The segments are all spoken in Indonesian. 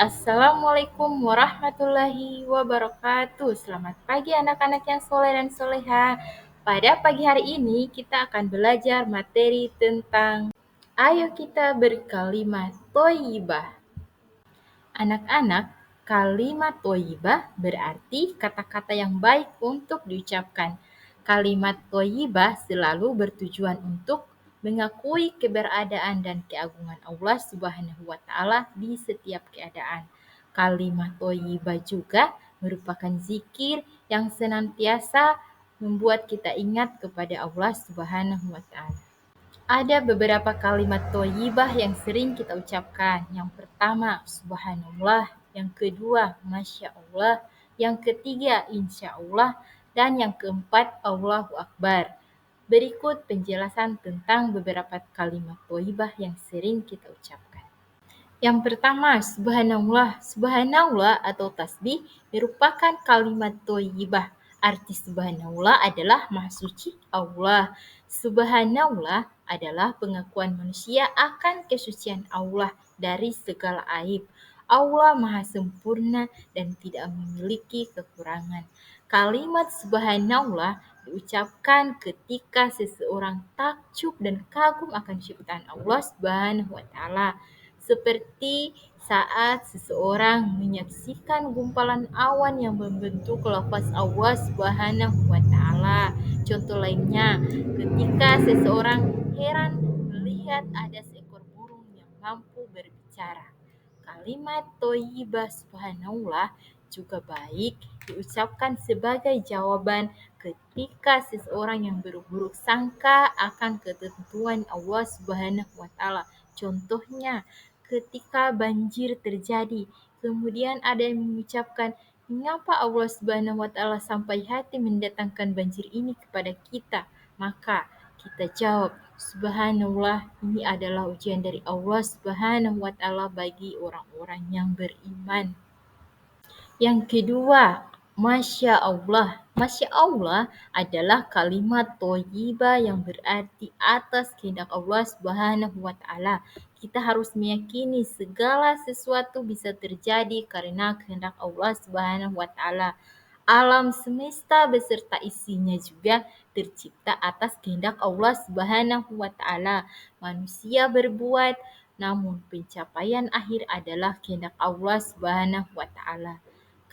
Assalamualaikum warahmatullahi wabarakatuh. Selamat pagi anak-anak yang soleh dan soleha. Pada pagi hari ini kita akan belajar materi tentang ayo kita berkalimat thoyyibah. Anak-anak, kalimat thoyyibah berarti kata-kata yang baik untuk diucapkan. Kalimat thoyyibah selalu bertujuan untuk mengakui keberadaan dan keagungan Allah Subhanahu wa taala di setiap keadaan. Kalimat thoyyibah juga merupakan zikir yang senantiasa membuat kita ingat kepada Allah Subhanahu wa taala. Ada beberapa kalimat thoyyibah yang sering kita ucapkan. Yang pertama, subhanallah. Yang kedua, masya Allah. Yang ketiga, insya Allah. Dan yang keempat, Allahu Akbar. Berikut penjelasan tentang beberapa kalimat thoyyibah yang sering kita ucapkan. Yang pertama, subhanallah. Subhanallah atau tasbih merupakan kalimat thoyyibah. Arti subhanallah adalah maha suci Allah. Subhanallah adalah pengakuan manusia akan kesucian Allah dari segala aib. Allah maha sempurna dan tidak memiliki kekurangan. Kalimat subhanallah diucapkan ketika seseorang takjub dan kagum akan ciptaan Allah Subhanahu wa taala. Seperti saat seseorang menyaksikan gumpalan awan yang membentuk lafaz Allah Subhanahu wa taala. Contoh lainnya, ketika seseorang heran melihat ada seekor burung yang mampu berbicara. Kalimat thoyyibah subhanallah juga baik diucapkan sebagai jawaban ketika seseorang yang berburuk sangka akan ketentuan Allah Subhanahu wa taala. Contohnya, ketika banjir terjadi, kemudian ada yang mengucapkan, "Mengapa Allah Subhanahu wa taala sampai hati mendatangkan banjir ini kepada kita?" Maka kita jawab, "Subhanallah, ini adalah ujian dari Allah Subhanahu wa taala bagi orang-orang yang beriman." Yang kedua, Masya Allah. Masya Allah adalah kalimat thoyyibah yang berarti atas kehendak Allah Subhanahu wa taala. Kita harus meyakini segala sesuatu bisa terjadi karena kehendak Allah Subhanahu wa taala. Alam semesta beserta isinya juga tercipta atas kehendak Allah Subhanahu wa taala. Manusia berbuat, namun pencapaian akhir adalah kehendak Allah Subhanahu wa taala.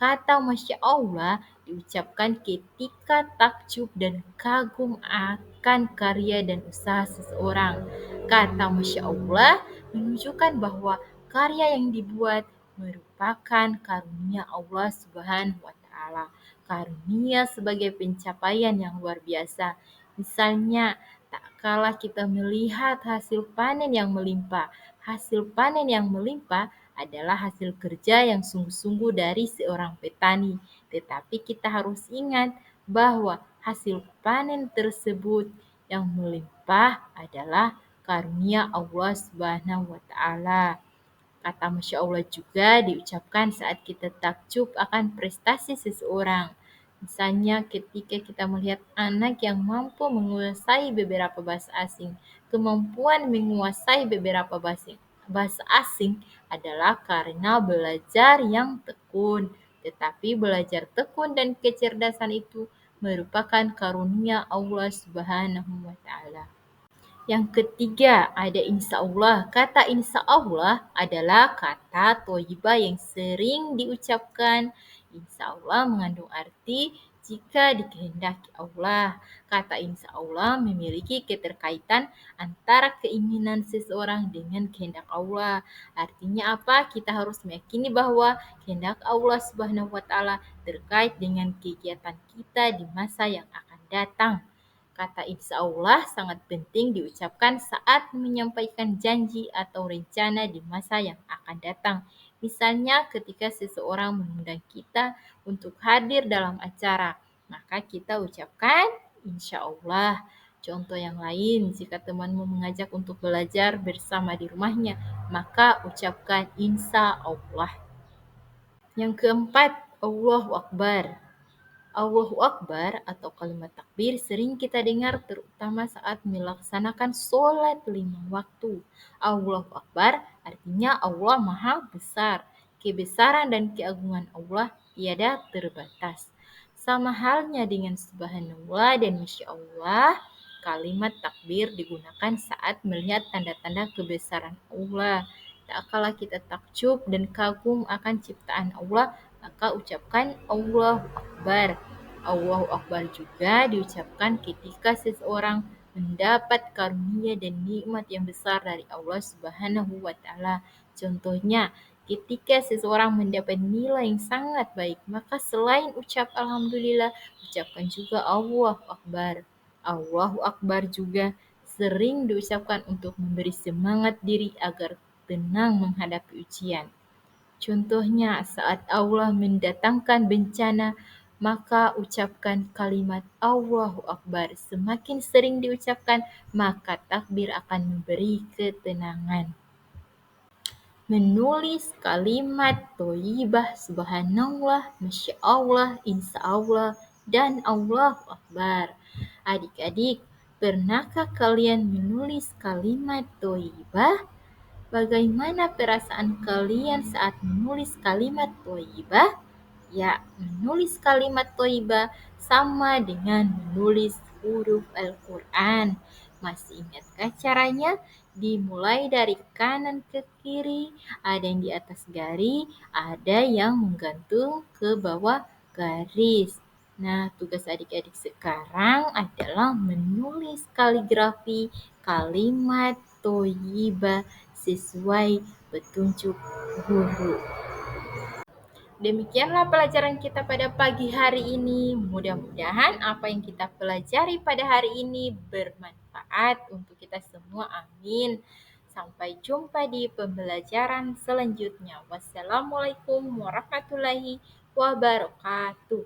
Kata Masya Allah diucapkan ketika takjub dan kagum akan karya dan usaha seseorang. Kata Masya Allah menunjukkan bahwa karya yang dibuat merupakan karunia Allah Subhanahu wa taala. Karunia sebagai pencapaian yang luar biasa. Misalnya, tak kala kita melihat hasil panen yang melimpah. Hasil panen yang melimpah adalah hasil kerja yang sungguh-sungguh dari seorang petani. Tetapi kita harus ingat bahwa hasil panen tersebut yang melimpah adalah karunia Allah Subhanahu wa taala. Kata Masya Allah juga diucapkan saat kita takjub akan prestasi seseorang. Misalnya ketika kita melihat anak yang mampu menguasai beberapa bahasa asing. Kemampuan menguasai beberapa bahasa asing adalah karena belajar yang tekun. Tetapi belajar tekun dan kecerdasan itu merupakan karunia Allah Subhanahu wa taala. Yang ketiga, ada insya Allah. Kata insya Allah adalah kata thoyyibah yang sering diucapkan. Insya Allah mengandung arti jika dikehendaki Allah. Kata insya Allah memiliki keterkaitan antara keinginan seseorang dengan kehendak Allah. Artinya apa? Kita harus meyakini bahwa kehendak Allah Subhanahu wa taala terkait dengan kegiatan kita di masa yang akan datang. Kata insya Allah sangat penting diucapkan saat menyampaikan janji atau rencana di masa yang akan datang. Misalnya ketika seseorang mengundang kita untuk hadir dalam acara, maka kita ucapkan insya Allah. Contoh yang lain, jika temanmu mengajak untuk belajar bersama di rumahnya, maka ucapkan insya Allah. Yang keempat, Allahu Akbar. Allahu Akbar atau kalimat takbir sering kita dengar terutama saat melaksanakan sholat 5 waktu. Allahu Akbar artinya Allah Maha Besar. Kebesaran dan keagungan Allah tiada terbatas. Sama halnya dengan subhanallah dan masya Allah, kalimat takbir digunakan saat melihat tanda-tanda kebesaran Allah. Tak kala kita takjub dan kagum akan ciptaan Allah, maka ucapkan Allahu Akbar. Allahu Akbar juga diucapkan ketika seseorang mendapat karunia dan nikmat yang besar dari Allah Subhanahu wa taala. Contohnya, ketika seseorang mendapat nilai yang sangat baik, maka selain ucap alhamdulillah, ucapkan juga Allahu Akbar. Allahu Akbar juga sering diucapkan untuk memberi semangat diri agar tenang menghadapi ujian. Contohnya, saat Allah mendatangkan bencana, maka ucapkan kalimat Allahu Akbar. Semakin sering diucapkan, maka takbir akan memberi ketenangan. Menulis kalimat thayyibah, subhanallah, masya Allah, insya Allah, dan Allahu Akbar. Adik-adik, pernahkah kalian menulis kalimat thayyibah? Bagaimana perasaan kalian saat menulis kalimat thayyibah? Ya, menulis kalimat thayyibah sama dengan menulis huruf Al-Quran. Masih ingatkah caranya? Dimulai dari kanan ke kiri, ada yang di atas garis, ada yang menggantung ke bawah garis. Nah, tugas adik-adik sekarang adalah menulis kaligrafi kalimat thayyibah sesuai petunjuk guru. Demikianlah pelajaran kita pada pagi hari ini. Mudah-mudahan apa yang kita pelajari pada hari ini bermanfaat untuk kita semua. Amin. Sampai jumpa di pembelajaran selanjutnya. Wassalamualaikum warahmatullahi wabarakatuh.